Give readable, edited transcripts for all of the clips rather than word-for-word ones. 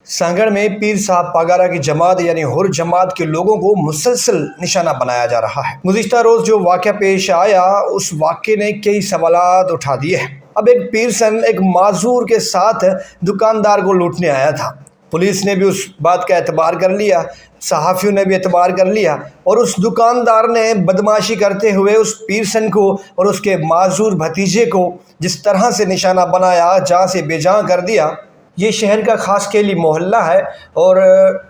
سانگڑ میں پیر صاحب پاگارا کی جماعت یعنی ہر جماعت کے لوگوں کو مسلسل نشانہ بنایا جا رہا ہے۔ گزشتہ روز جو واقعہ پیش آیا اس واقعے نے کئی سوالات اٹھا دیے ہیں۔ اب ایک پیرسن ایک معذور کے ساتھ دکاندار کو لوٹنے آیا تھا۔ پولیس نے بھی اس بات کا اعتبار کر لیا، صحافیوں نے بھی اعتبار کر لیا، اور اس دکاندار نے بدمعاشی کرتے ہوئے اس پیرسن کو اور اس کے معذور بھتیجے کو جس طرح سے نشانہ بنایا، جہاں سے بے جان کر دیا۔ یہ شہر کا خاص کیلی محلہ ہے، اور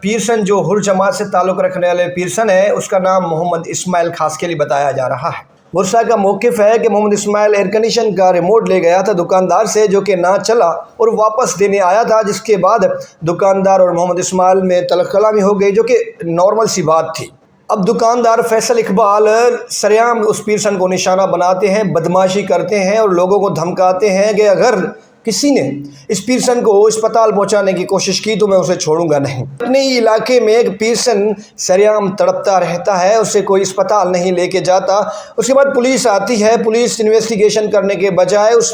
پیرسن جو ہر جماعت سے تعلق رکھنے والے پیرسن ہے اس کا نام محمد اسماعیل خاص کیلی بتایا جا رہا ہے۔ ورثہ کا موقف ہے کہ محمد اسماعیل ایئر کنڈیشن کا ریموٹ لے گیا تھا دکاندار سے، جو کہ نہ چلا اور واپس دینے آیا تھا، جس کے بعد دکاندار اور محمد اسماعیل میں تلخ کلامی ہو گئی، جو کہ نارمل سی بات تھی۔ اب دکاندار فیصل اقبال سریعام اس پیرسن کو نشانہ بناتے ہیں، بدمعاشی کرتے ہیں اور لوگوں کو دھمکاتے ہیں کہ اگر کسی نے اس پیرسن کو اسپتال پہنچانے کی کوشش کی تو میں اسے چھوڑوں گا نہیں۔ اپنے ہی علاقے میں ایک پیرسن سریعام تڑپتا رہتا ہے، اسے کوئی اسپتال نہیں لے کے جاتا۔ اس کے بعد پولیس آتی ہے، پولیس انویسٹیگیشن کرنے کے بجائے اس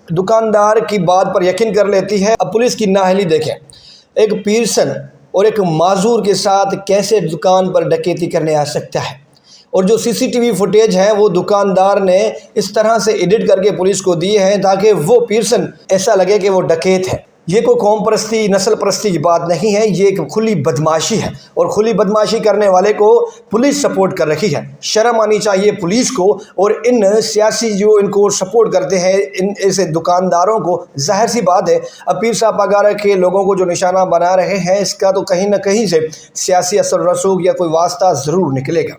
دکاندار کی بات پر یقین کر لیتی ہے۔ اب پولیس کی نااہلی دیکھیں، ایک پیرسن اور ایک معذور کے ساتھ کیسے دکان پر ڈکیتی کرنے آ سکتا ہے، اور جو سی سی ٹی وی فوٹیج ہے وہ دکاندار نے اس طرح سے ایڈٹ کر کے پولیس کو دیے ہیں تاکہ وہ پیرسن ایسا لگے کہ وہ ڈکیت ہے۔ یہ کوئی قوم پرستی، نسل پرستی کی بات نہیں ہے، یہ ایک کھلی بدمعاشی ہے، اور کھلی بدمعاشی کرنے والے کو پولیس سپورٹ کر رہی ہے۔ شرم آنی چاہیے پولیس کو، اور ان سیاسی جو ان کو سپورٹ کرتے ہیں، ان ایسے دکانداروں کو۔ ظاہر سی بات ہے اب پیر صاحب پاگارا کے لوگوں کو جو نشانہ بنا رہے ہیں، اس کا تو کہیں نہ کہیں سے سیاسی اثر و رسوخ یا کوئی واسطہ ضرور نکلے گا۔